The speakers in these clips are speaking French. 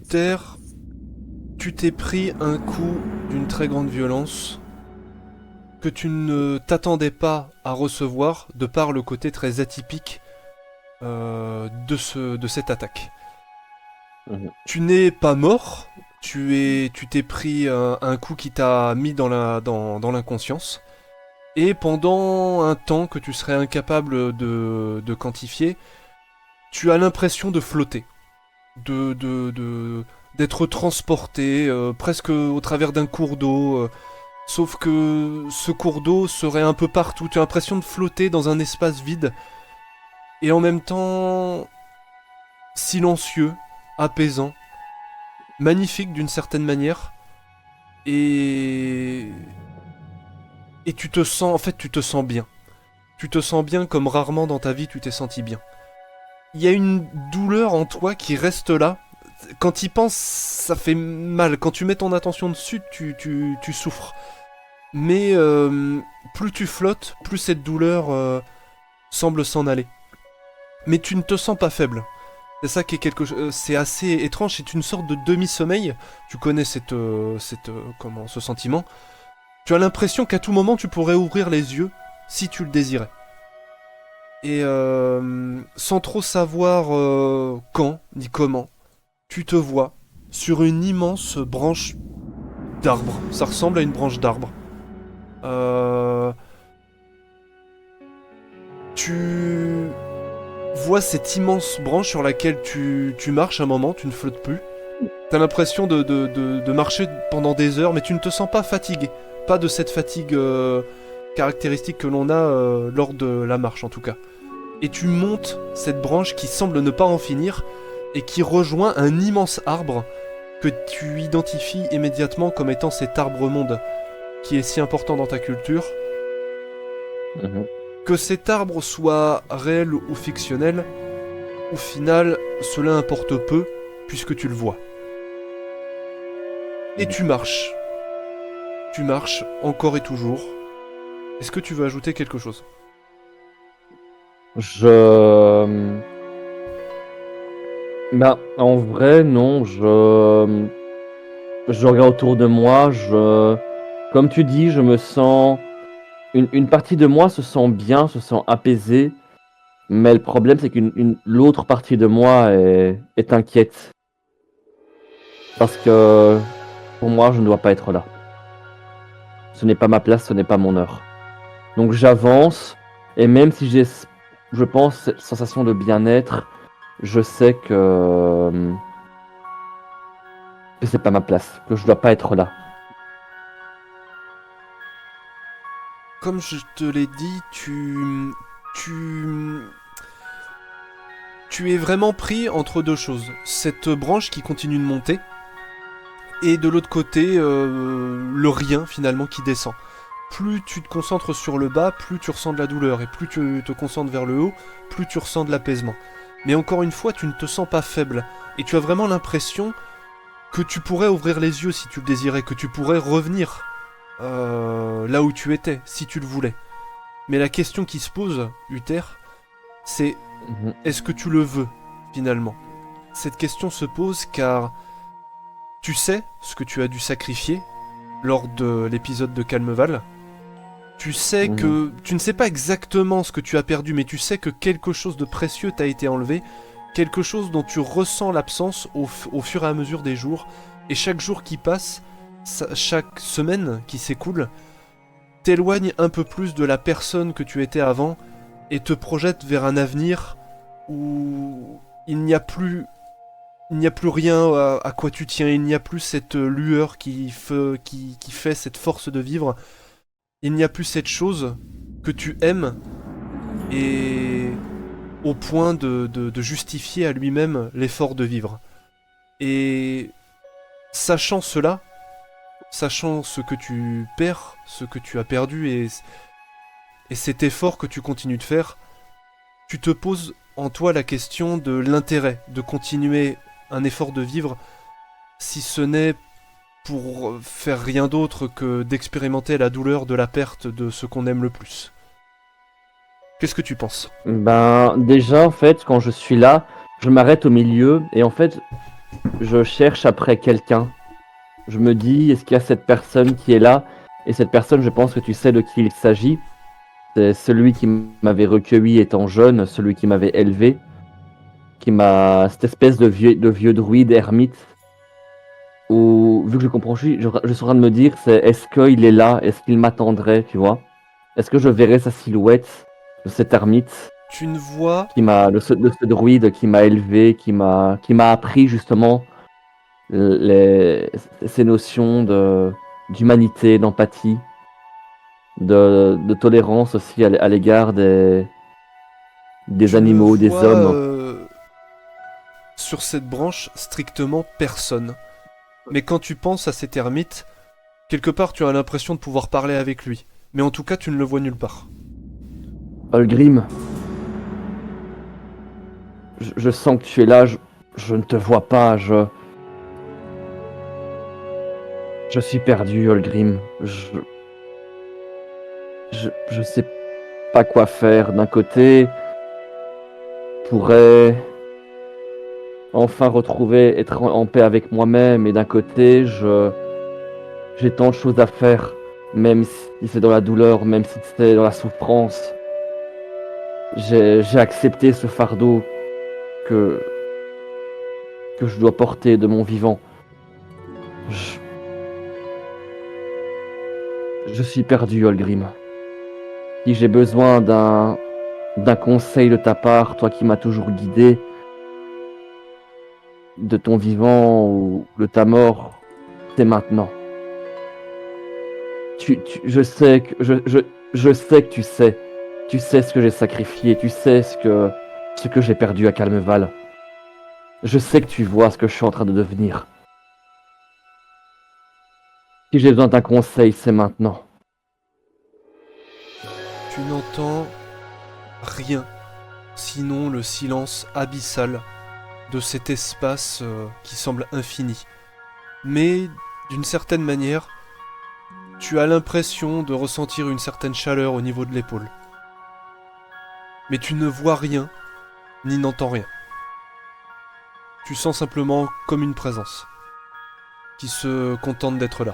Uther, tu t'es pris un coup d'une très grande violence que tu ne t'attendais pas à recevoir de par le côté très atypique de cette attaque. Mhm. Tu n'es pas mort, tu t'es pris un coup qui t'a mis dans l'inconscience, et pendant un temps que tu serais incapable de quantifier, tu as l'impression de flotter, d'être transporté presque au travers d'un cours d'eau. Sauf que ce cours d'eau serait un peu partout. Tu as l'impression de flotter dans un espace vide et en même temps silencieux, apaisant, magnifique d'une certaine manière. Et et tu te sens, en fait, tu te sens bien. Tu te sens bien comme rarement dans ta vie tu t'es senti bien. Il y a une douleur en toi qui reste là. Quand tu y penses, ça fait mal. Quand tu mets ton attention dessus, tu souffres. Mais plus tu flottes, plus cette douleur semble s'en aller. Mais tu ne te sens pas faible. C'est ça qui est c'est assez étrange. C'est une sorte de demi-sommeil. Tu connais ce sentiment. Tu as l'impression qu'à tout moment tu pourrais ouvrir les yeux si tu le désirais. Et sans trop savoir quand ni comment, tu te vois sur une immense branche d'arbre. Ça ressemble à une branche d'arbre. Euh, tu vois cette immense branche sur laquelle tu marches un moment, tu ne flottes plus. T'as l'impression de marcher pendant des heures, mais tu ne te sens pas fatigué. Pas de cette fatigue caractéristique que l'on a lors de la marche en tout cas. Et tu montes cette branche qui semble ne pas en finir et qui rejoint un immense arbre que tu identifies immédiatement comme étant cet arbre-monde qui est si important dans ta culture. Mhm. Que cet arbre soit réel ou fictionnel, au final, cela importe peu puisque tu le vois. Et Mhm. tu marches encore et toujours. Est-ce que tu veux ajouter quelque chose? Je... Ben, en vrai, non. Je regarde autour de moi. Comme tu dis, je me sens... Une partie de moi se sent bien, se sent apaisée. Mais le problème, c'est l'autre partie de moi est inquiète. Parce que pour moi, je ne dois pas être là. Ce n'est pas ma place, ce n'est pas mon heure. Donc j'avance. Et même si j'ai, je pense, cette sensation de bien-être, je sais que c'est pas ma place, que je dois pas être là. Comme je te l'ai dit, tu, tu es vraiment pris entre deux choses. Cette branche qui continue de monter, et de l'autre côté, le rien finalement qui descend. Plus tu te concentres sur le bas, plus tu ressens de la douleur, et plus tu te concentres vers le haut, plus tu ressens de l'apaisement. Mais encore une fois, tu ne te sens pas faible, et tu as vraiment l'impression que tu pourrais ouvrir les yeux si tu le désirais, que tu pourrais revenir là où tu étais, si tu le voulais. Mais la question qui se pose, Uther, c'est Mhm. est-ce que tu le veux, finalement? Cette question se pose car tu sais ce que tu as dû sacrifier lors de l'épisode de Calmeval. Tu sais Mhm. que... Tu ne sais pas exactement ce que tu as perdu, mais tu sais que quelque chose de précieux t'a été enlevé, quelque chose dont tu ressens l'absence au fur et à mesure des jours, et chaque jour qui passe, chaque semaine qui s'écoule, t'éloigne un peu plus de la personne que tu étais avant, et te projette vers un avenir où il n'y a plus rien à quoi tu tiens, il n'y a plus cette lueur qui fait cette force de vivre, il n'y a plus cette chose que tu aimes et au point de justifier à lui-même l'effort de vivre. Et sachant cela, sachant ce que tu perds, ce que tu as perdu et cet effort que tu continues de faire, tu te poses en toi la question de l'intérêt de continuer un effort de vivre si ce n'est pour faire rien d'autre que d'expérimenter la douleur de la perte de ce qu'on aime le plus. Qu'est-ce que tu penses? Ben déjà en fait, quand je suis là, je m'arrête au milieu et en fait, je cherche après quelqu'un. Je me dis, est-ce qu'il y a cette personne qui est là? Et cette personne, je pense que tu sais de qui il s'agit. C'est celui qui m'avait recueilli étant jeune, celui qui m'avait élevé, cette espèce de vieux druide ermite. Ou vu que je comprends, je suis en train de me dire, c'est est-ce qu'il est là? Est-ce qu'il m'attendrait, tu vois? Est-ce que je verrais sa silhouette de cet ermite Tu ne vois de ce druide qui m'a élevé, qui m'a appris justement ces notions d'humanité, d'empathie, de tolérance aussi à l'égard des tu ne animaux, des vois hommes. sur cette branche strictement personne. Mais quand tu penses à cet ermite, quelque part tu as l'impression de pouvoir parler avec lui. Mais en tout cas tu ne le vois nulle part. Holgrim, je sens que tu es là, je ne te vois pas, je suis perdu, Holgrim. Je sais pas quoi faire. D'un côté, je pourrais enfin retrouver, être en paix avec moi-même, et d'un côté, j'ai tant de choses à faire, même si c'est dans la douleur, même si c'est dans la souffrance. J'ai accepté ce fardeau que, que je dois porter de mon vivant. Je, je suis perdu, Holgrim. Si j'ai besoin d'un conseil de ta part, toi qui m'as toujours guidé, de ton vivant ou de ta mort, c'est maintenant. Je sais que je sais que tu sais. Tu sais ce que j'ai sacrifié, tu sais ce que j'ai perdu à Calmeval. Je sais que tu vois ce que je suis en train de devenir. Si j'ai besoin d'un conseil, c'est maintenant. Tu n'entends rien, sinon le silence abyssal de cet espace qui semble infini. Mais d'une certaine manière, tu as l'impression de ressentir une certaine chaleur au niveau de l'épaule. Mais tu ne vois rien, ni n'entends rien. Tu sens simplement comme une présence, qui se contente d'être là.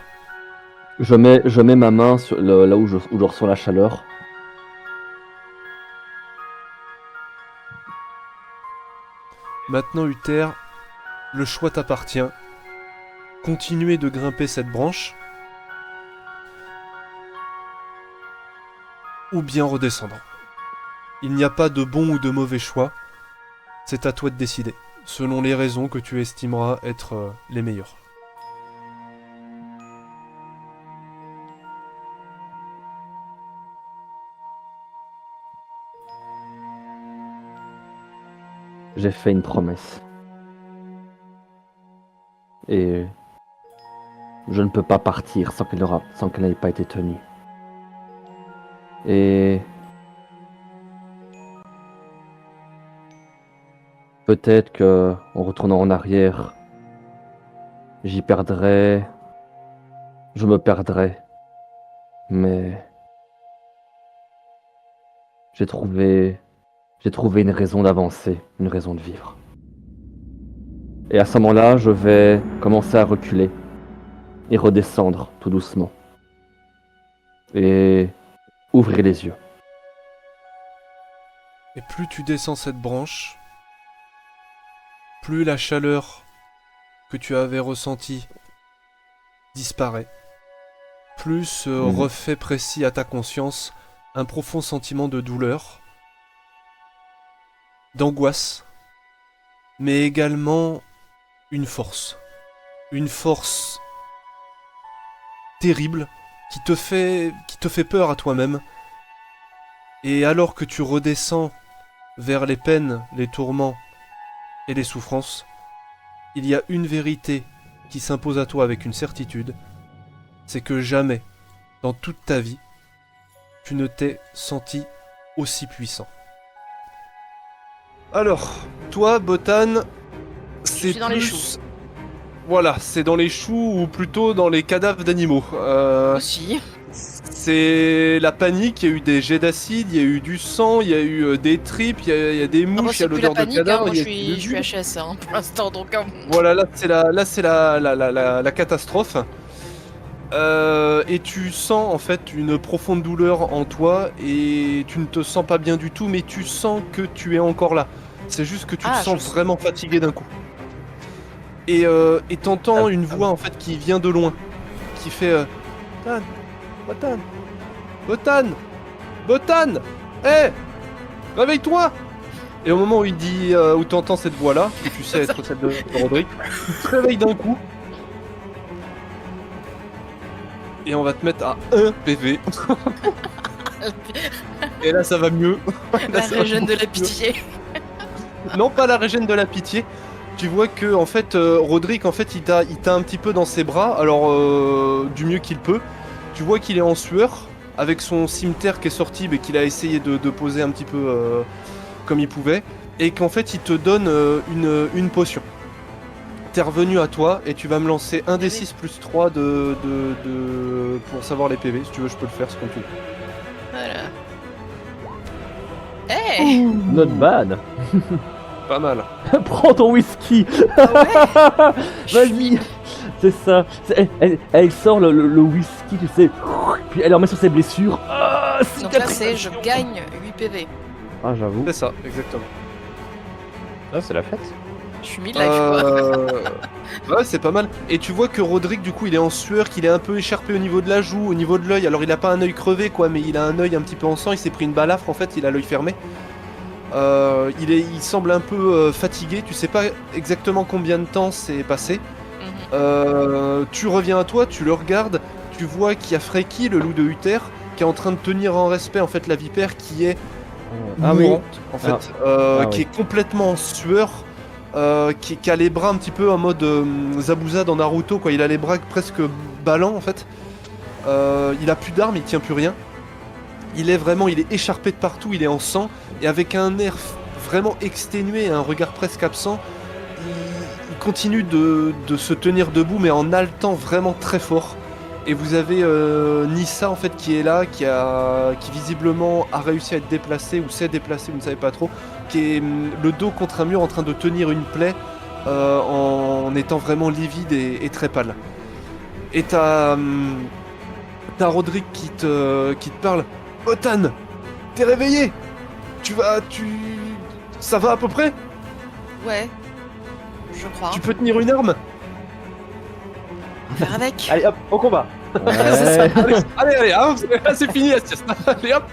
Je mets ma main sur là où où je ressens la chaleur. Maintenant, Uther, le choix t'appartient. Continuez de grimper cette branche, ou bien redescendre. Il n'y a pas de bon ou de mauvais choix, c'est à toi de décider, selon les raisons que tu estimeras être les meilleures. J'ai fait une promesse. Et je ne peux pas partir sans qu'elle n'ait pas été tenue. Et peut-être que en retournant en arrière, j'y perdrai, je me perdrai. Mais j'ai trouvé, j'ai trouvé une raison d'avancer, une raison de vivre. Et à ce moment-là, je vais commencer à reculer et redescendre tout doucement. Et ouvrir les yeux. Et plus tu descends cette branche, plus la chaleur que tu avais ressentie disparaît, plus se refait précis à ta conscience un profond sentiment de douleur, d'angoisse, mais également une force terrible qui te fait peur à toi-même. Et alors que tu redescends vers les peines, les tourments et les souffrances, il y a une vérité qui s'impose à toi avec une certitude, c'est que jamais, dans toute ta vie, tu ne t'es senti aussi puissant. Alors, toi, Botan, c'est dans les plus... Voilà, c'est dans les choux ou plutôt dans les cadavres d'animaux. Aussi. C'est la panique, il y a eu des jets d'acide, il y a eu du sang, il y a eu des tripes, il y a des Ah, moi, mouches, il y a c'est plus la l'odeur de panique, hein. cadavre, Moi, il je y a suis HS pour l'instant, donc. Voilà, là c'est la catastrophe. Et tu sens en fait une profonde douleur en toi et tu ne te sens pas bien du tout, mais tu sens que tu es encore là. C'est juste que tu te sens vraiment fatigué d'un coup. Et t'entends une voix en fait qui vient de loin, qui fait Botan, Botan, Botan, hé, réveille-toi. Et au moment où il dit, où t'entends cette voix-là, que tu sais être celle de Roderick, tu te réveilles d'un coup. Et on va te mettre à 1 PV. Et là ça va mieux. La régène de la pitié. Non, pas la régène de la pitié. Tu vois que en fait Roderick en fait il t'a un petit peu dans ses bras, alors du mieux qu'il peut. Tu vois qu'il est en sueur avec son cimeterre qui est sorti mais qu'il a essayé de poser un petit peu comme il pouvait, et qu'en fait il te donne une potion. T'es revenu à toi et tu vas me lancer 1 d6 plus 3 pour savoir les PV. Si tu veux je peux le faire, c'est comme tu veux. Voilà. Hey, Not bad. Pas mal. Prends ton whisky. ah ouais. Vas-y. C'est ça. Elle sort le whisky, tu sais. Puis elle en met sur ses blessures. Ah, Donc là, c'est je gagne 8 PV. Ah, j'avoue. C'est ça, exactement. Ah, c'est la fête. Je suis mid-life, quoi. Ouais, c'est pas mal. Et tu vois que Roderick, du coup, il est en sueur, qu'il est un peu écharpé au niveau de la joue, au niveau de l'œil. Alors, il a pas un œil crevé, quoi, mais il a un œil un petit peu en sang. Il s'est pris une balafre, en fait, il a l'œil fermé. Il semble un peu fatigué. Tu sais pas exactement combien de temps s'est passé. Tu reviens à toi, tu le regardes. Tu vois qu'il y a Freki, le loup de Uther, qui est en train de tenir en respect, en fait, la vipère qui est mourante, en fait, qui est complètement en sueur. Qui a les bras un petit peu en mode Zabuza dans Naruto, quoi. Il a les bras presque ballants en fait. Il a plus d'armes, il tient plus rien. Il est écharpé de partout, il est en sang et avec un air vraiment exténué, un regard presque absent. Il continue de se tenir debout, mais en haletant vraiment très fort. Et vous avez Nissa en fait qui est là, qui visiblement a réussi à être déplacée ou s'est déplacée, vous ne savez pas trop, qui est le dos contre un mur en train de tenir une plaie en étant vraiment livide et très pâle. Et t'as Roderick qui te parle. Botan, t'es réveillé? Ça va à peu près? Ouais, je crois. Tu peux tenir une arme? Faire avec. Allez hop, au combat. Ouais. Allez, hein, c'est fini la sieste. Allez hop.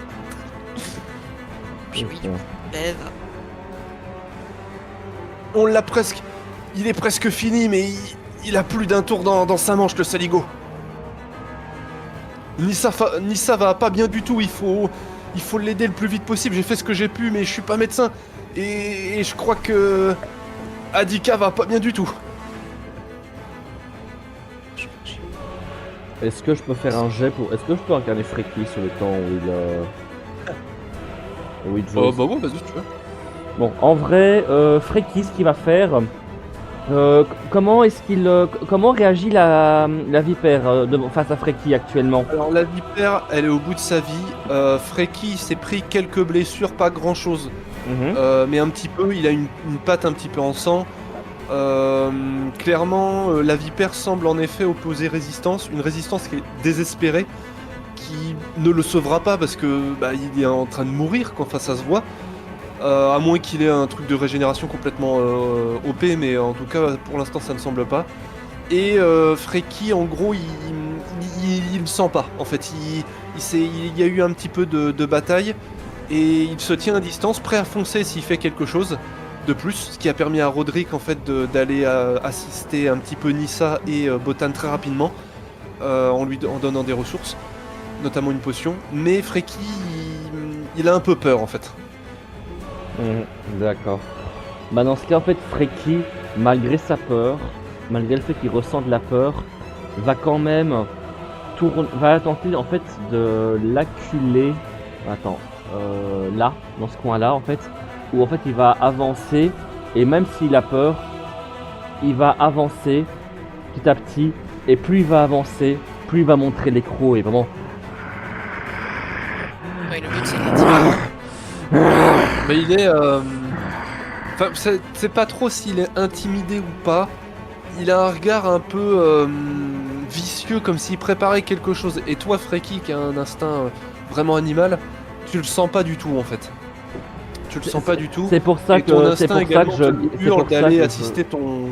Puis oui, lève. On l'a presque. Il est presque fini, mais il a plus d'un tour dans sa manche, le saligo. Nissa va pas bien du tout, il faut l'aider le plus vite possible. J'ai fait ce que j'ai pu, mais je suis pas médecin. Et je crois que Adika va pas bien du tout. Est-ce que je peux faire un jet pour... Est-ce que je peux incarner Freki sur le temps où il joue Bah ouais, vas-y si tu veux. Bon, en vrai, Freki, ce qu'il va faire... comment est-ce qu'il... comment réagit la vipère face à Freki actuellement? Alors la vipère, elle est au bout de sa vie. Freki s'est pris quelques blessures, pas grand chose. Mais un petit peu, il a une patte un petit peu en sang. Clairement, la vipère semble en effet opposer résistance, une résistance qui est désespérée, qui ne le sauvera pas parce que il est en train de mourir, quoi. Enfin ça se voit, à moins qu'il ait un truc de régénération complètement OP, mais en tout cas pour l'instant ça ne semble pas. Et Freki en gros il ne sent pas, en fait il y a eu un petit peu de bataille et il se tient à distance, prêt à foncer s'il fait quelque chose de plus, ce qui a permis à Roderick en fait d'aller assister un petit peu Nissa et Botan très rapidement en donnant des ressources, notamment une potion. Mais Freki il a un peu peur en fait. D'accord. Bah dans ce cas en fait Freki, malgré sa peur, malgré le fait qu'il ressent de la peur, va quand même va tenter en fait de l'acculer. Attends, là, dans ce coin-là en fait, où en fait il va avancer et même s'il a peur, il va avancer petit à petit et plus il va avancer, plus il va montrer les crocs et vraiment Oui, le but c'est de Mais il est... Enfin, c'est pas trop s'il est intimidé ou pas. Il a un regard un peu vicieux, comme s'il préparait quelque chose. Et toi, Freki, qui a un instinct vraiment animal, tu le sens pas du tout en fait. Tu le sens pas du tout. C'est pour ça Et ton que c'est instinct pour ça que également je te hurle d'aller assister ton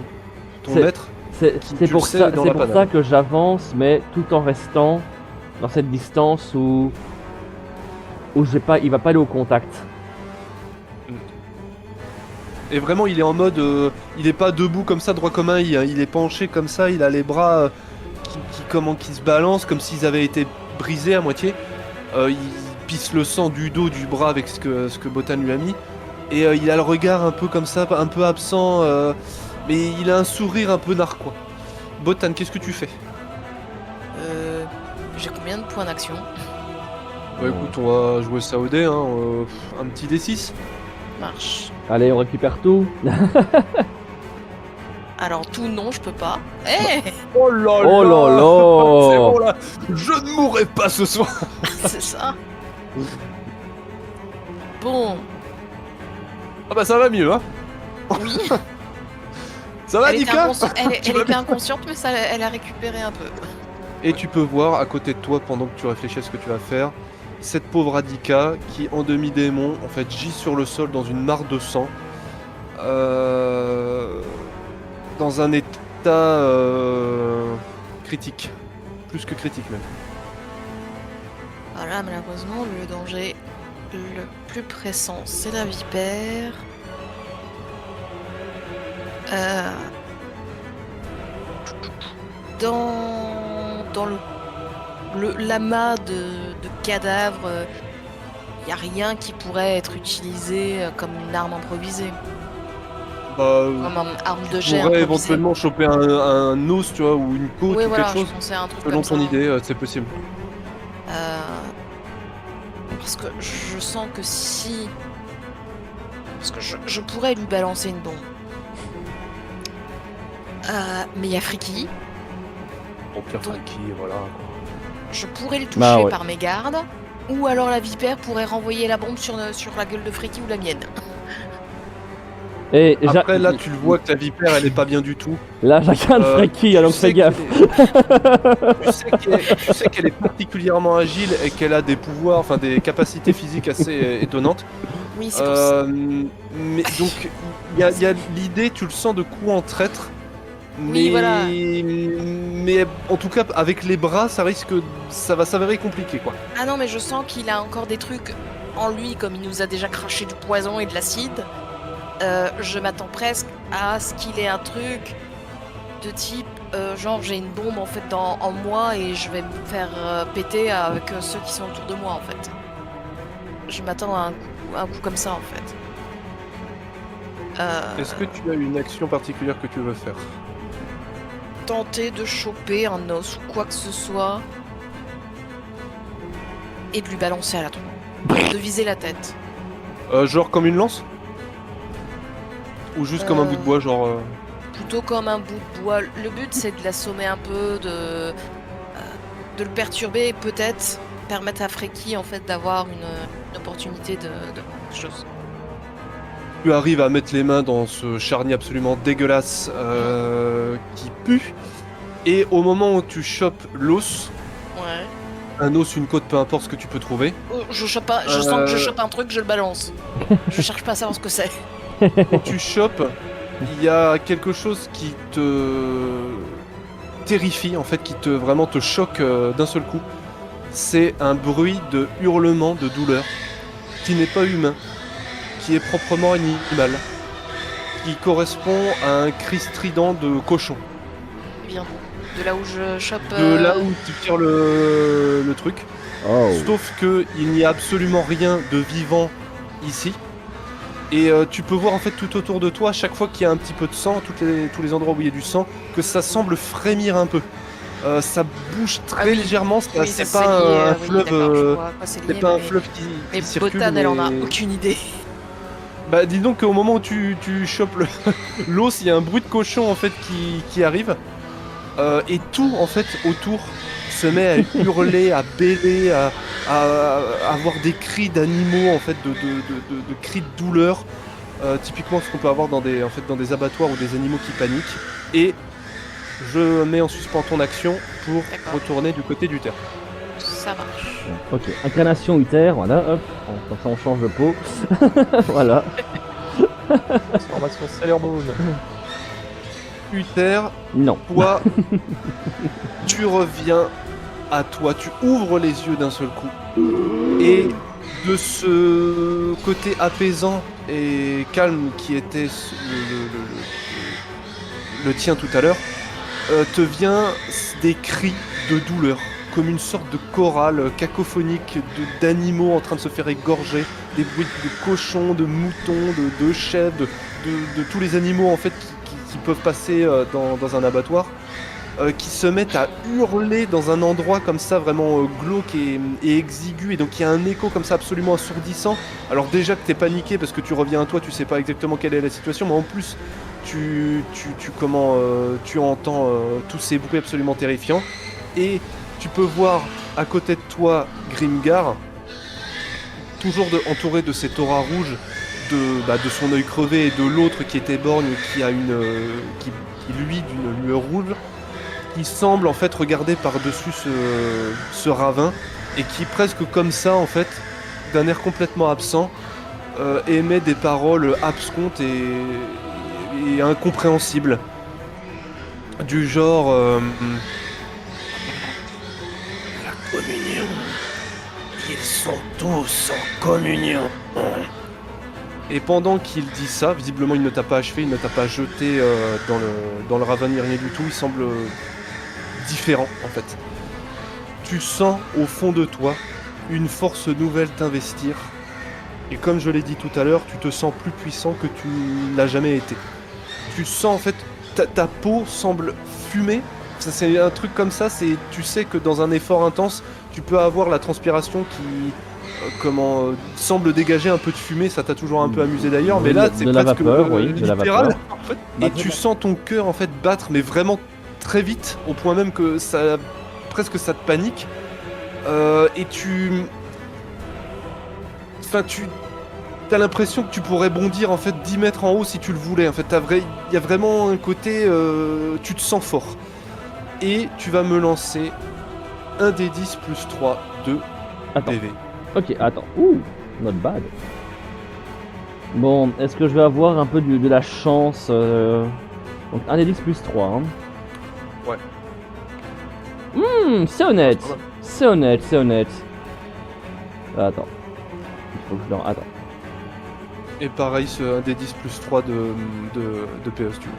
C'est- maître. c'est tu pour le sais ça dans c'est la pour panade. ça que j'avance, mais tout en restant dans cette distance où j'ai pas, il va pas aller au contact. Et vraiment, il est en mode, il est pas debout comme ça, droit comme un i, hein. Il est penché comme ça, il a les bras qui se balancent comme s'ils avaient été brisés à moitié. Il pisse le sang du dos, du bras avec ce que Botan lui a mis. Et il a le regard un peu comme ça, un peu absent, mais il a un sourire un peu narquois. Botan, qu'est-ce que tu fais? J'ai combien de points d'action? Bah écoute, on va jouer ça au dé, hein, un petit D6. Marche. Allez, on récupère tout. Alors tout non, je peux pas. Eh Oh là Oh là là. C'est bon là, je ne mourrai pas ce soir. C'est ça. Bon, Ah bah ça va mieux, hein. oui. Ça va, Elle était, Nika? elle était inconsciente, mais ça, elle a récupéré un peu. Et tu peux voir à côté de toi, pendant que tu réfléchis à ce que tu vas faire, cette pauvre Adika qui, en demi-démon, en fait, gît sur le sol dans une mare de sang. Dans un état critique. Plus que critique même. Voilà, malheureusement, le danger le plus pressant, c'est la vipère. Dans le l'amas de cadavres, il n'y a rien qui pourrait être utilisé comme une arme improvisée, Bah, comme une arme de tu jet pourrais improvisée. éventuellement choper un os, tu vois, ou une côte Oui, ou voilà, quelque je chose. pensais à un truc Selon comme ton ça. idée, c'est possible. Parce que je sens que si... Parce que je pourrais lui balancer une bombe. Mais il y a Friki. Bon, Pierre Donc- Franky, voilà. Je pourrais le toucher Bah ouais. par mes gardes. Ou alors la vipère pourrait renvoyer la bombe sur la gueule de Friki ou la mienne. Et Après, là, tu le vois que la vipère, elle est pas bien du tout. là, chacun de Freki, alors tu sais fais gaffe. tu sais qu'elle est particulièrement agile et qu'elle a des pouvoirs, enfin des capacités physiques assez étonnantes. Oui, c'est pour ça. Mais donc, il y a l'idée, tu le sens de coup en traître. Mais, Oui, voilà. mais en tout cas, avec les bras, ça va s'avérer compliqué, quoi. Ah non, mais je sens qu'il a encore des trucs en lui, comme il nous a déjà craché du poison et de l'acide. Je m'attends presque à ce qu'il ait un truc de type genre j'ai une bombe en fait en moi et je vais me faire péter avec ceux qui sont autour de moi en fait. Je m'attends à un coup comme ça en fait. Est-ce que tu as une action particulière que tu veux faire? Tenter de choper un os ou quoi que ce soit et de lui balancer à la tronche. De viser la tête. Genre comme une lance? Ou juste comme un bout de bois, genre... Plutôt comme un bout de bois. Le but c'est de l'assommer un peu, de le perturber et peut-être permettre à Freki en fait d'avoir une opportunité de quelque chose. Tu arrives à mettre les mains dans ce charnier absolument dégueulasse qui pue. Et au moment où tu chopes l'os, Ouais. un os, une côte, peu importe ce que tu peux trouver, Je chope pas, je sens que je chope un truc, je le balance. Je cherche pas à savoir ce que c'est. quand tu chopes, il y a quelque chose qui te terrifie, en fait, qui vraiment te choque d'un seul coup. C'est un bruit de hurlement de douleur qui n'est pas humain, qui est proprement animal, qui correspond à un cri strident de cochon. Bien. De là où je chope. De là où tu tires le truc. Oh. Sauf que il n'y a absolument rien de vivant ici. Et tu peux voir en fait tout autour de toi, chaque fois qu'il y a un petit peu de sang, tous les endroits où il y a du sang, que ça semble frémir un peu. Ça bouge très Ah oui. légèrement, Oui, c'est ça, pas lié, un oui, fleuve. d'accord, je vois à quoi c'est C'est lié, pas un mais- fleuve qui Mais circule. Botan, elle en a mais- aucune idée. Bah dis donc qu'au moment où tu chopes l'os, il y a un bruit de cochon en fait qui arrive. Et tout en fait autour se met à hurler, à bêler, à avoir des cris d'animaux en fait, de cris de douleur, typiquement ce qu'on peut avoir dans des abattoirs ou des animaux qui paniquent. Et je mets en suspens ton action pour D'accord. retourner du côté du terre. Ça marche. Ok, incarnation Uther, voilà, hop, comme ça on change de peau. Voilà. Transformation Sailor Moon. Uther, Non. toi, tu reviens à toi, tu ouvres les yeux d'un seul coup. Et de ce côté apaisant et calme qui était le tien tout à l'heure, te vient des cris de douleur, comme une sorte de chorale cacophonique d'animaux en train de se faire égorger, des bruits de cochons, de moutons, de chèvres, de tous les animaux en fait qui peuvent passer dans un abattoir, qui se mettent à hurler dans un endroit comme ça vraiment glauque et exigu, et donc il y a un écho comme ça absolument assourdissant. Alors déjà que t'es paniqué parce que tu reviens à toi, tu sais pas exactement quelle est la situation, mais en plus tu entends tous ces bruits absolument terrifiants, et tu peux voir à côté de toi Grimgar, toujours entouré de cette aura rouge de son œil crevé et de l'autre qui était borgne, qui a qui luit d'une lueur rouge, qui semble en fait regarder par-dessus ce ravin, et qui presque comme ça en fait, d'un air complètement absent, émet des paroles abscontes et incompréhensibles, du genre la communion, ils sont tous en communion. Et pendant qu'il dit ça, visiblement il ne t'a pas achevé, il ne t'a pas jeté dans le ravin ni rien du tout, il semble différent en fait. Tu sens au fond de toi une force nouvelle t'investir, et comme je l'ai dit tout à l'heure, tu te sens plus puissant que tu l'as jamais été. Tu sens en fait, ta peau semble fumer, ça, c'est un truc comme ça, tu sais que dans un effort intense, tu peux avoir la transpiration qui semble dégager un peu de fumée, ça t'a toujours un peu amusé d'ailleurs, mais là c'est de la presque vapeur, oui, de la littéral vapeur. en fait. Et tu sens ton cœur en fait battre, mais vraiment très vite, au point même que ça te panique, et t'as l'impression que tu pourrais bondir en fait 10 mètres en haut si tu le voulais. En fait, il y a vraiment un côté, tu te sens fort. Et tu vas me lancer un des 10 plus 3 de Attends. PV. Ok, attends. Ouh, not bad. Bon, est-ce que je vais avoir un peu de la chance Donc, un des 10 plus 3. Hein. Ouais. C'est honnête. C'est honnête, c'est honnête. Attends. Il faut que je leur... Attends. Et pareil, un des 10 plus 3 de PS tu.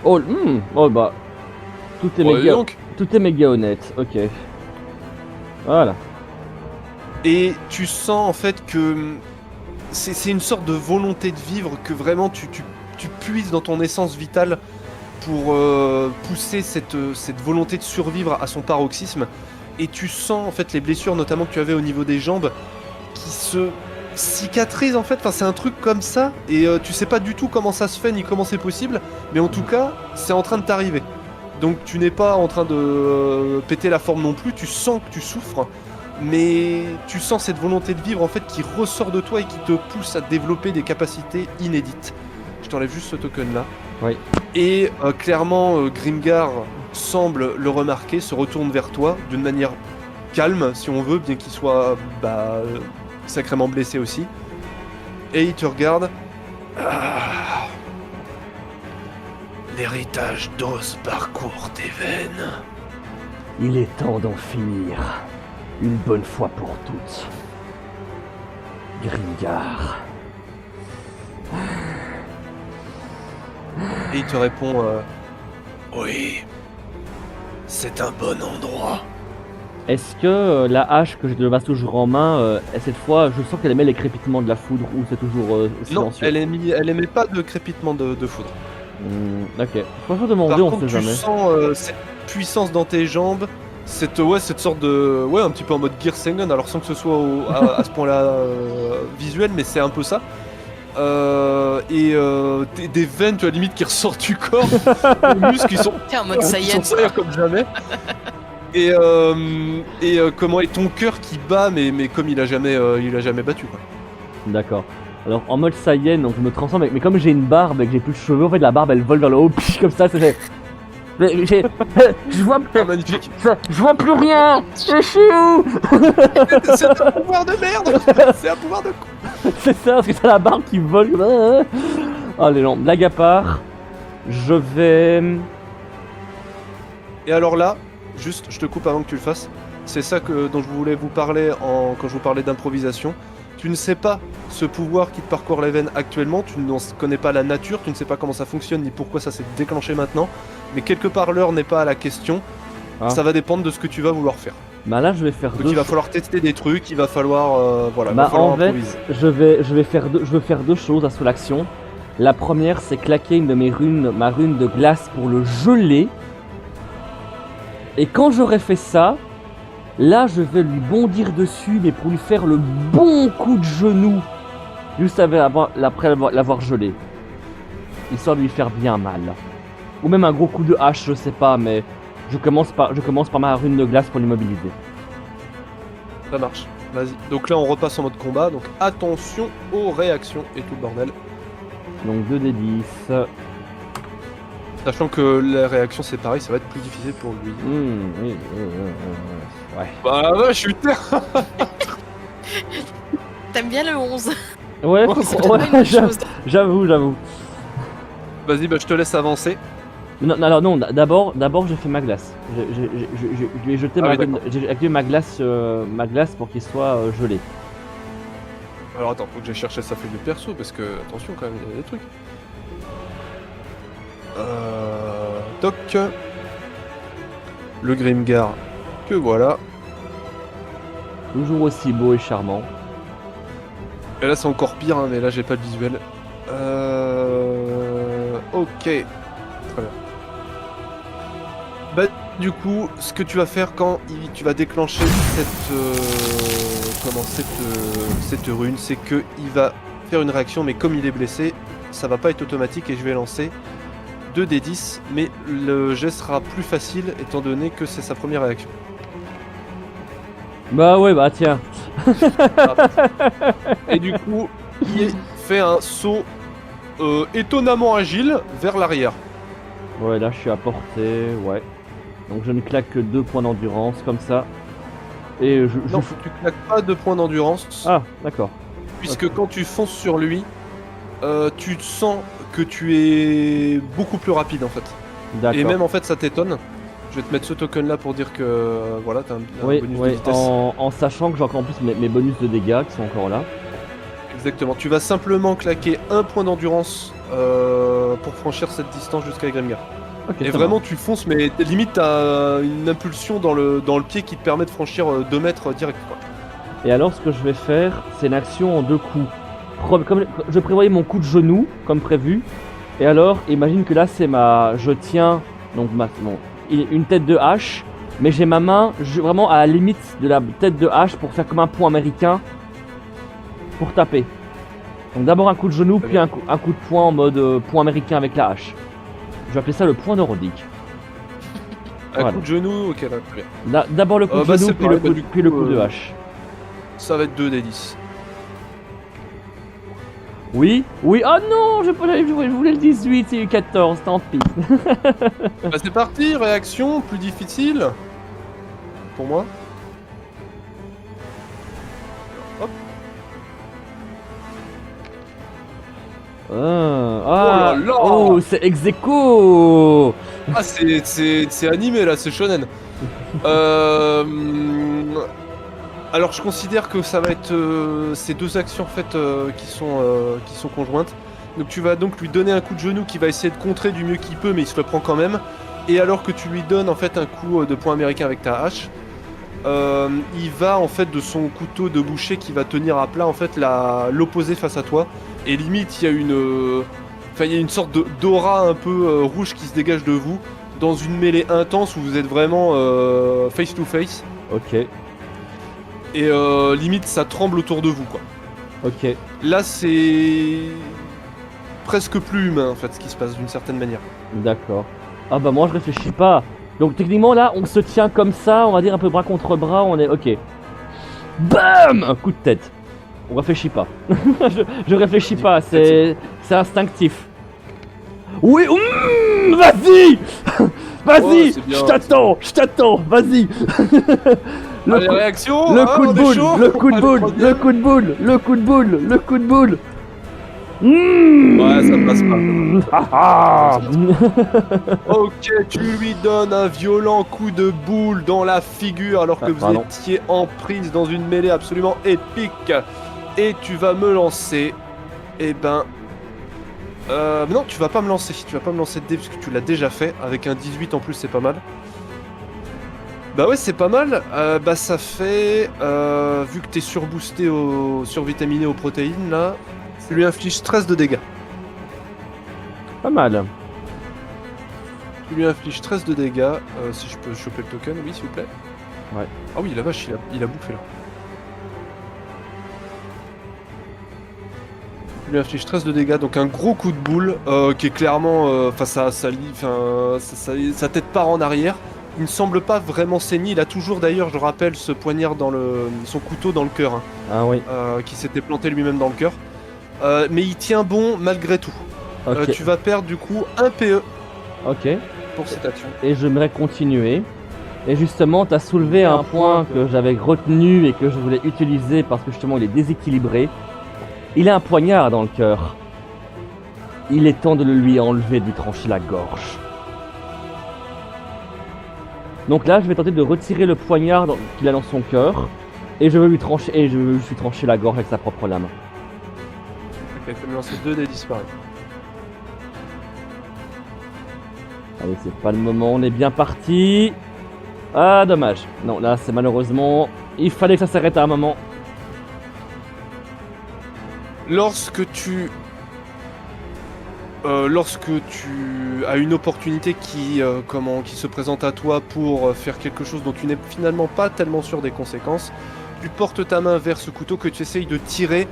Oh, oh bah. Tout est méga. Donc. Tout est méga honnête. Ok. Voilà. Et tu sens en fait que c'est une sorte de volonté de vivre, que vraiment tu puises dans ton essence vitale pour pousser cette volonté de survivre à son paroxysme. Et tu sens en fait les blessures notamment que tu avais au niveau des jambes qui se cicatrisent en fait, enfin c'est un truc comme ça, et tu sais pas du tout comment ça se fait ni comment c'est possible, mais en tout cas c'est en train de t'arriver. Donc tu n'es pas en train de péter la forme non plus, tu sens que tu souffres, mais tu sens cette volonté de vivre en fait qui ressort de toi et qui te pousse à développer des capacités inédites. Je t'enlève juste ce token là. Oui. Et clairement Grimgar semble le remarquer, se retourne vers toi d'une manière calme si on veut, bien qu'il soit sacrément blessé aussi. Et il te regarde. Ah. L'héritage d'Oz parcourt tes veines. Il est temps d'en finir. Une bonne fois pour toutes. Grimgar. Et il te répond oui, c'est un bon endroit. Est-ce que la hache que je devais toujours en main, cette fois, je sens qu'elle émet les crépitements de la foudre, ou c'est toujours silencieux? Non, elle émet pas de crépitement de foudre. Ok. Franchement, demander, Par on contre, sait tu jamais. sens cette puissance dans tes jambes, cette sorte de... Ouais, un petit peu en mode Gear Sengun, alors sans que ce soit à ce point-là visuel, mais c'est un peu ça. Des veines, tu vois, limite qui ressortent du corps, les muscles qui sont T'es en mode Saiyan. serrés comme jamais. comment est ton cœur qui bat, mais comme il a jamais battu quoi. D'accord. Alors en mode Saiyan, donc je me transforme, mais comme j'ai une barbe et que j'ai plus de cheveux, en fait la barbe elle vole vers le haut, pis, comme ça, c'est. Je vois, Ah, magnifique. je vois plus rien. Je suis où? C'est un pouvoir de merde. C'est un pouvoir de con. C'est ça, parce que c'est la barbe qui vole. Allez, non, blague à part, je vais. Et alors là, juste, je te coupe avant que tu le fasses. C'est ça dont je voulais vous parler quand je vous parlais d'improvisation. Tu ne sais pas ce pouvoir qui te parcourt les veines actuellement, tu n'en connais pas la nature, tu ne sais pas comment ça fonctionne ni pourquoi ça s'est déclenché maintenant. Mais quelque part l'heure n'est pas à la question. Ah. Ça va dépendre de ce que tu vas vouloir faire. Bah là, je vais faire Donc deux. il va falloir tester des trucs, il va falloir voilà, il Bah va falloir en fait, improviser. je vais faire deux choses à sous l'action. La première, c'est claquer une de mes runes, ma rune de glace pour le geler. Et quand j'aurai fait ça, là, je vais lui bondir dessus, mais pour lui faire le bon coup de genou, juste après l'avoir gelé, histoire de lui faire bien mal. Ou même un gros coup de hache, je sais pas, mais je commence par ma rune de glace pour l'immobiliser. Ça marche, vas-y. Donc là on repasse en mode combat, donc attention aux réactions et tout le bordel. Donc 2d10. Sachant que la réaction c'est pareil, ça va être plus difficile pour lui. Oui. Ouais. Bah ouais, je suis terre. T'aimes bien le 11. Ouais, C'est peut-être pas une chose. j'avoue. Vas-y, bah je te laisse avancer. Non, alors non, d'abord j'ai fait ma glace. Je lui ai jeté j'ai activé ma glace pour qu'il soit gelé. Alors attends, faut que j'aille chercher sa feuille de perso parce que attention quand même, il y a des trucs. Toc. Le Grimgar, que voilà. Toujours aussi beau et charmant. Et là c'est encore pire, hein, mais là j'ai pas de visuel. Ok. Très bien. Bah du coup, ce que tu vas faire quand tu vas déclencher cette rune, c'est que il va faire une réaction, mais comme il est blessé, ça va pas être automatique et je vais lancer 2d10, mais le jet sera plus facile étant donné que c'est sa première réaction. Bah ouais, bah tiens. Et du coup, il fait un saut étonnamment agile vers l'arrière. Ouais, là je suis à portée, ouais. Donc je ne claque que 2 points d'endurance comme ça. Et Non, tu claques pas de points d'endurance, Ah, d'accord. puisque quand tu fonces sur lui, tu sens que tu es beaucoup plus rapide en fait. D'accord. Et même en fait ça t'étonne. Je vais te mettre ce token là pour dire que voilà, t'as un Oui, bonus de vitesse. en sachant que j'ai encore en plus mes bonus de dégâts qui sont encore là. Exactement, tu vas simplement claquer un point d'endurance pour franchir cette distance jusqu'à Grimgar. Ok, Et ça vraiment tu fonces, mais limite t'as une impulsion dans le pied qui te permet de franchir 2 mètres direct quoi. va. Et alors ce que je vais faire, c'est une action en 2 coups. Comme je prévoyais mon coup de genou, comme prévu. Et alors, imagine que là c'est je tiens donc une tête de hache, mais j'ai ma main vraiment à la limite de la tête de hache pour faire comme un pont américain pour taper. Donc d'abord un coup de genou, puis un coup de poing en mode pont américain avec la hache. Je vais appeler ça le point nordique. Un Voilà. coup de genou, ok, bah, très bien. D'abord le coup de bah, genou, c'est puis, pareil, puis le coup de euh, hache. Ça va être 2d10. Oui, oh non, je voulais le 18, c'est eu 14, tant pis. Bah, c'est parti, réaction plus difficile. Pour moi. Hop. Ah, Oh là là. oh, c'est ex aequo. Ah, c'est animé là, c'est shonen. Alors je considère que ça va être ces deux actions en fait qui sont conjointes. Donc tu vas donc lui donner un coup de genou qui va essayer de contrer du mieux qu'il peut, mais il se le prend quand même. Et alors que tu lui donnes en fait un coup de poing américain avec ta hache, il va en fait de son couteau de boucher qui va tenir à plat en fait l'opposé face à toi. Et limite il y a une sorte d'aura un peu rouge qui se dégage de vous dans une mêlée intense où vous êtes vraiment face to face. Ok, Et limite ça tremble autour de vous quoi. ok, Là c'est presque plus humain en fait ce qui se passe d'une certaine manière. d'accord. Ah bah moi je réfléchis pas. Donc techniquement là, on se tient comme ça, on va dire un peu bras contre bras, on est ok. BAM! Un coup de tête. On réfléchit pas. je réfléchis pas, c'est instinctif. Oui, vas-y! Vas-y! c'est bien, je t'attends, vas-y! Allez, réaction. Le hein, coup de on est boule, chaud. le coup de Allez, boule, troisième. le coup de boule, le coup de boule, le coup de boule. Ouais, ça passe pas. Ah, Ok, tu lui donnes un violent coup de boule dans la figure alors que vous pardon. étiez en prise dans une mêlée absolument épique. Et tu vas me lancer. Eh ben. Non, tu vas pas me lancer. Tu vas pas me lancer de dé parce que tu l'as déjà fait. Avec un 18 en plus, c'est pas mal. Bah ouais, c'est pas mal. Bah ça fait. Vu que t'es surboosté, survitaminé aux protéines là, tu lui infliges 13 de dégâts. Pas mal. Tu lui infliges 13 de dégâts. Si je peux choper le token, oui, s'il vous plaît. Ouais. Ah oui, la vache, il a bouffé là. Tu lui infliges 13 de dégâts, donc un gros coup de boule qui est clairement. Enfin, sa tête part en arrière. Il ne semble pas vraiment saigner. Il a toujours d'ailleurs, je rappelle, ce poignard dans son couteau dans le cœur, hein, Ah oui. qui s'était planté lui-même dans le cœur. Mais il tient bon malgré tout. Ok. Tu vas perdre du coup un PE Ok. pour cette action. Et j'aimerais continuer. Et justement, tu as soulevé un point que j'avais retenu et que je voulais utiliser parce que justement il est déséquilibré. Il a un poignard dans le cœur. Il est temps de le lui enlever, de lui trancher la gorge. Donc là, je vais tenter de retirer le poignard qu'il a dans son cœur. Et je veux lui trancher la gorge avec sa propre lame. Ok, tu peux me lancer 2 dés disparus. Allez, c'est pas le moment, on est bien parti. Ah, dommage. Non, là, c'est malheureusement... Il fallait que ça s'arrête à un moment. Lorsque tu as une opportunité qui se présente à toi pour faire quelque chose dont tu n'es finalement pas tellement sûr des conséquences, tu portes ta main vers ce couteau que tu essayes de tirer,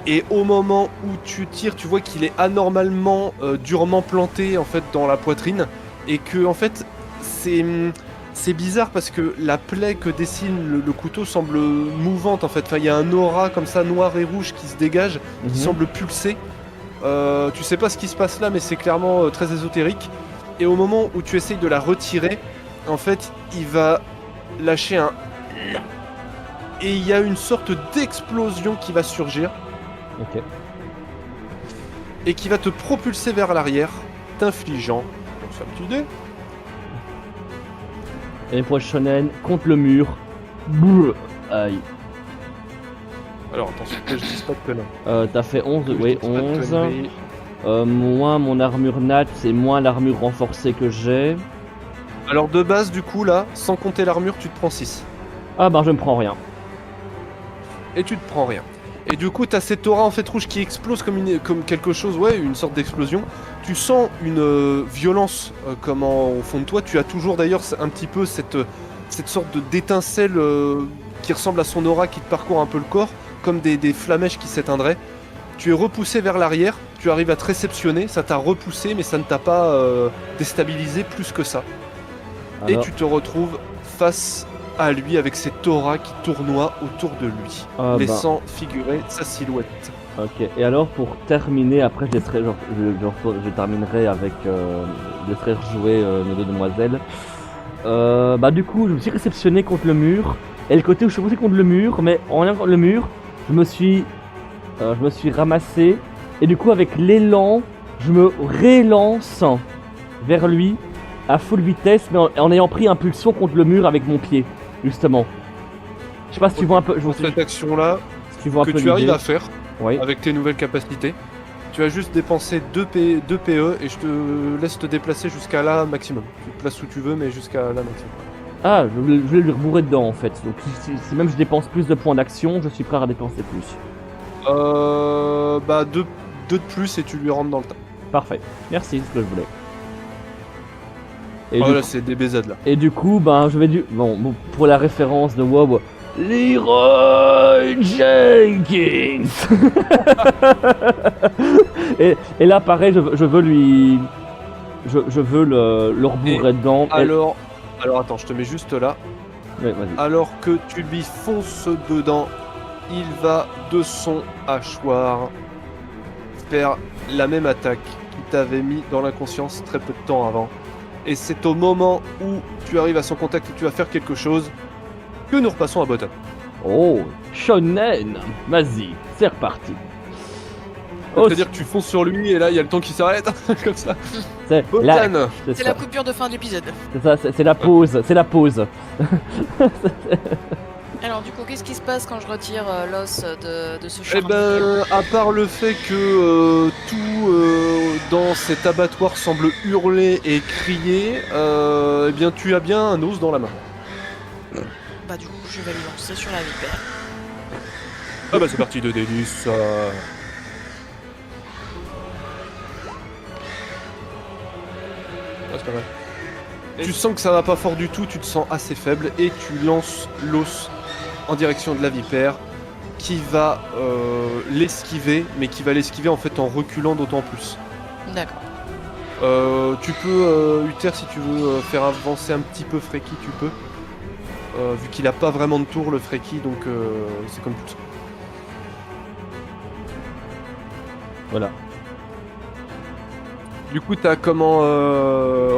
et au moment où tu tires, tu vois qu'il est anormalement durement planté en fait dans la poitrine, et que en fait c'est bizarre parce que la plaie que dessine le couteau semble mouvante en fait. Enfin, il y a un aura comme ça noir et rouge qui se dégage, qui semble pulser. Tu sais pas ce qui se passe là, mais c'est clairement très ésotérique. Et au moment où tu essayes de la retirer, en fait, il va lâcher un... Et il y a une sorte d'explosion qui va surgir Ok. et qui va te propulser vers l'arrière, t'infligeant... Donc ça, petit dé. Et pour shonen, contre le mur. Brrr. Aïe. Alors attention que je dise pas de conneries. T'as fait 11, Que je oui, dise pas de 11. conneries. Moins mon armure nat, c'est moins l'armure renforcée que j'ai. Alors de base, du coup, là, sans compter l'armure, tu te prends 6. Ah bah je me prends rien. Et tu te prends rien. Et du coup, t'as cette aura en fait rouge qui explose comme quelque chose, ouais, une sorte d'explosion. Tu sens une violence au fond de toi. Tu as toujours d'ailleurs un petit peu cette sorte d'étincelle qui ressemble à son aura qui te parcourt un peu le corps, comme des flamèches qui s'éteindraient. Tu es repoussé vers l'arrière, tu arrives à te réceptionner, ça t'a repoussé, mais ça ne t'a pas déstabilisé plus que ça. Alors, Et tu te retrouves face à lui avec cette aura qui tournoie autour de lui, laissant figurer sa silhouette. Ok, et alors pour terminer, après je terminerai avec de faire jouer nos deux demoiselles. Bah du coup, je me suis réceptionné contre le mur, et le côté où je suis poussé contre le mur, mais en allant contre le mur, je me suis ramassé, et du coup avec l'élan, je me rélance vers lui à full vitesse, mais en ayant pris impulsion contre le mur avec mon pied, justement. Je sais pas si tu vois un peu... Pour cette action-là, si tu vois un que peu tu arrives l'idée. à faire Oui. avec tes nouvelles capacités, tu vas juste dépenser 2 PE et je te laisse te déplacer jusqu'à là maximum. Tu te places où tu veux, mais jusqu'à là maximum. Ah, je vais lui rebourrer dedans en fait. Donc si même je dépense plus de points d'action, je suis prêt à dépenser plus. Bah 2 de plus et tu lui rentres dans le tas. Parfait. Merci, c'est ce que je voulais. Et, Oh du là, coup, c'est des BZ là. et du coup, ben, je vais bon, pour la référence de WoW, Leroy Jenkins. et là, pareil, je veux lui, je veux le rebourrer dedans. Alors, Alors attends, je te mets juste là. Ouais, vas-y. Alors que tu lui fonces dedans, il va de son hachoir faire la même attaque qui t'avait mis dans l'inconscience très peu de temps avant. Et c'est au moment où tu arrives à son contact et tu vas faire quelque chose que nous repassons à Bottom. Oh, shonen. Vas-y, c'est reparti. C'est-à-dire que tu fonces sur lui et là il y a le temps qui s'arrête, comme ça. C'est Botan, C'est la coupure de fin d'épisode. c'est la pause, c'est la pause. Alors du coup, qu'est-ce qui se passe quand je retire l'os de ce eh charnier ben, à part le fait que tout dans cet abattoir semble hurler et crier, eh bien tu as bien un os dans la main. Bah du coup, je vais le lancer sur la vipère. Ah bah c'est parti de délice. Ah, c'est pas mal. Tu sens que ça va pas fort du tout, tu te sens assez faible et tu lances l'os en direction de la vipère qui va l'esquiver, mais qui va l'esquiver en fait en reculant d'autant plus. D'accord. Tu peux, Uther, si tu veux faire avancer un petit peu Freki, tu peux. Vu qu'il a pas vraiment de tour le Freki, donc c'est comme tout ça. Voilà. Du coup, t'as comment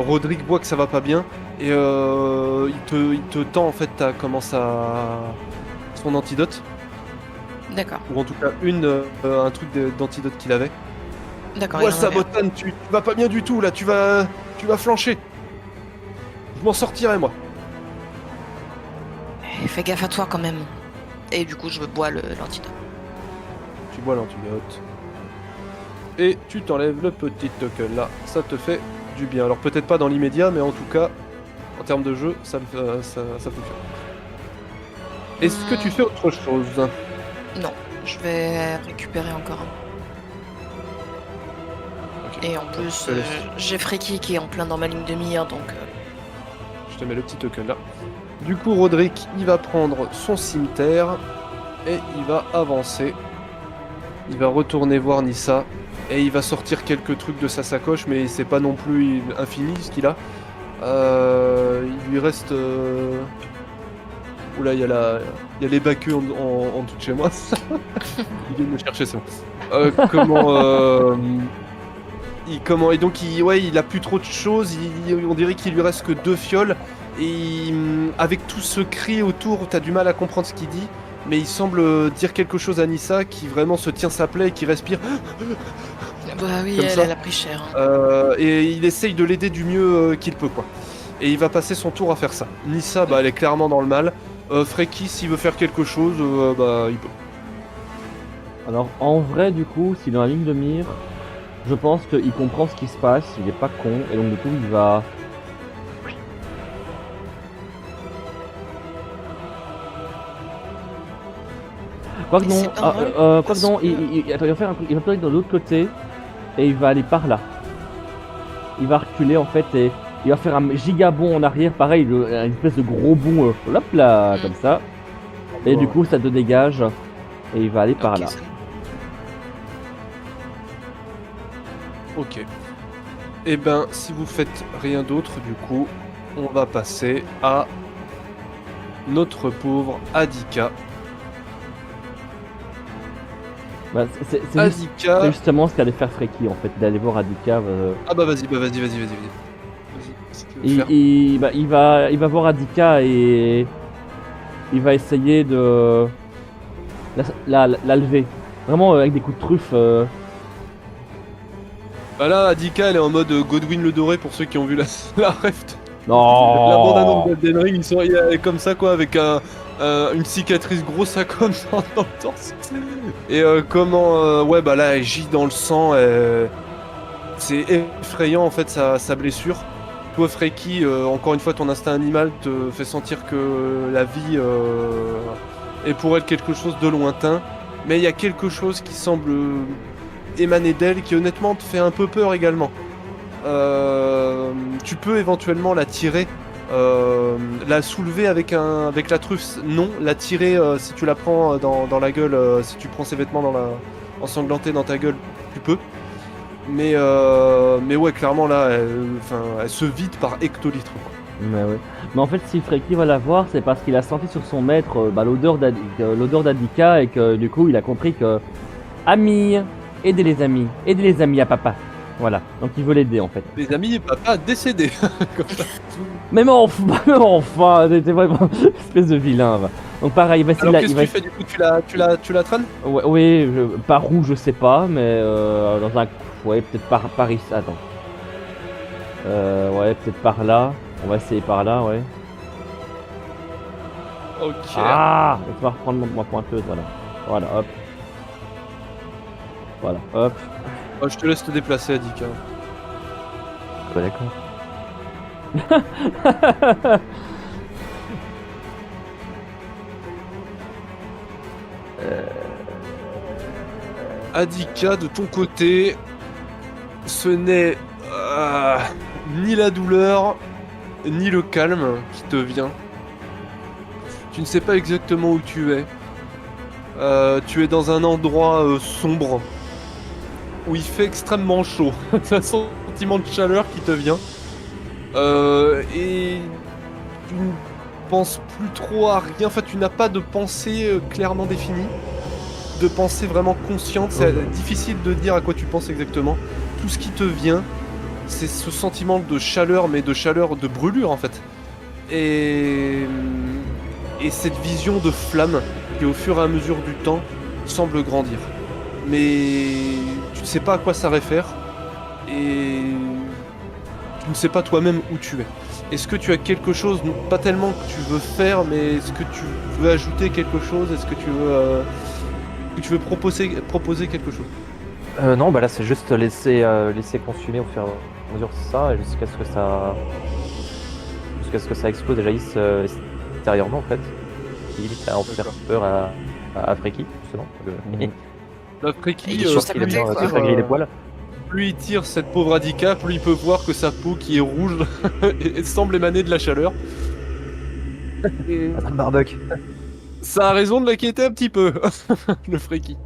Rodrigue voit que ça va pas bien et il te tend en fait comment son antidote, D'accord. ou en tout cas un truc d'antidote qu'il avait. D'accord. Ouais, il en avait un. Sabotan, tu vas pas bien du tout là, tu vas flancher. Je m'en sortirai moi. Eh, fais gaffe à toi quand même. Et du coup, je bois l'antidote. Tu bois l'antidote. Et tu t'enlèves le petit token là, ça te fait du bien. Alors peut-être pas dans l'immédiat, mais en tout cas, en termes de jeu, ça fonctionne. Est-ce que tu fais autre chose? Non, je vais récupérer encore un. Ok. Et en plus, Je te laisse. j'ai Freki qui est en plein dans ma ligne de mire, donc... Je te mets le petit token là. Du coup, Roderick, il va prendre son cimetière et il va avancer. Il va retourner voir Nissa et il va sortir quelques trucs de sa sacoche, mais c'est pas non plus infini ce qu'il a. Il lui reste. Oula, il y a les baqueux en dessous de chez moi. Il vient me chercher, c'est bon. Comment et donc il a plus trop de choses. On dirait qu'il lui reste que 2 fioles. Et avec tout ce cri autour, t'as du mal à comprendre ce qu'il dit, mais il semble dire quelque chose à Nissa qui vraiment se tient sa plaie et qui respire. Bah oui, Comme ça. elle a pris cher. Hein. Et il essaye de l'aider du mieux qu'il peut, quoi. Et il va passer son tour à faire ça. Nissa, bah, elle est clairement dans le mal. Freki, s'il veut faire quelque chose, bah, il peut. Alors en vrai, du coup, s'il est dans la ligne de mire, je pense qu'il comprend ce qui se passe, il est pas con, et donc du coup il va... Quoique Mais non, c'est pas vrai, quoique non, attends, il va faire un truc, il va peut-être dans l'autre côté, et il va aller par là. Il va reculer en fait, et il va faire un giga bond en arrière, pareil, une espèce de gros bond, hop là, comme ça. Et du coup ça te dégage, et il va aller par Ok, là. ça- Ok. Et ben, si vous faites rien d'autre, du coup, on va passer à notre pauvre Adika. Bah, c'est Adika. justement ce qu'allait faire Freki en fait, d'aller voir Adika. Ah bah vas-y. Vas-y, qu'est-ce que tu veux faire Il va voir Adika et il va essayer de la lever. Vraiment avec des coups de truffe. Bah là, Adika, elle est en mode Godwin le Doré pour ceux qui ont vu la ref. Non. La bande-annonce d'Elden Ring, il est comme ça, quoi, avec une cicatrice grosse à comme dans le torse. Et ouais, bah là, elle gît dans le sang. C'est effrayant, en fait, sa blessure. Toi, Freki, encore une fois, ton instinct animal te fait sentir que la vie est pour elle quelque chose de lointain. Mais il y a quelque chose qui semble émaner d'elle, qui honnêtement te fait un peu peur également. Tu peux éventuellement la tirer, la soulever avec la truffe, non. La tirer si tu la prends dans la gueule, si tu prends ses vêtements ensanglantés dans ta gueule, tu peux. Mais ouais, clairement là, elle se vide par hectolitres, quoi. Mais ouais. Mais en fait, si Freki va la voir, c'est parce qu'il a senti sur son maître l'odeur d'Adika et que du coup, il a compris que amis, aidez les amis à papa. Voilà. Donc il veut l'aider en fait. Les amis, papa décédé. Même enfin, t'es vraiment espèce de vilain. Va. Donc pareil, il va essayer Alors de la- qu'est-ce il que va- tu fais du coup? Tu la traînes? Ouais, oui, par où je sais pas, mais dans un, ouais, peut-être par ici. Attends. Ouais, peut-être par là. On va essayer par là, ouais. Ok. Ah, tu vas reprendre ma pointeuse, voilà. Voilà, hop. Voilà, hop. Je te laisse te déplacer, Adika. Bah, d'accord. Adika, de ton côté, ce n'est ni la douleur, ni le calme qui te vient. Tu ne sais pas exactement où tu es. Tu es dans un endroit sombre, où il fait extrêmement chaud. Tu as un sentiment de chaleur qui te vient. Et tu ne penses plus trop à rien. Enfin, tu n'as pas de pensée clairement définie. De pensée vraiment consciente. C'est difficile de dire à quoi tu penses exactement. Tout ce qui te vient, c'est ce sentiment de chaleur, mais de chaleur de brûlure en fait. Et cette vision de flamme qui au fur et à mesure du temps semble grandir. Mais tu ne sais pas à quoi ça réfère. Et tu ne sais pas toi-même où tu es. Est-ce que tu as quelque chose, pas tellement que tu veux faire, mais est-ce que tu veux ajouter quelque chose? Est-ce que tu veux proposer quelque chose? Non, bah là c'est juste laisser consumer au fur et à mesure ça, jusqu'à ce que ça explose et jaillisse extérieurement en fait. Limite à en faire peur à Freki, justement. La Freki, Il est juste à Il a côté, bien quoi. régler les poils. plus il tire cette pauvre Adika, plus il peut voir que sa peau qui est rouge et semble émaner de la chaleur. Et Madame Barbuck. ça a raison de l'inquiéter un petit peu, le Freki.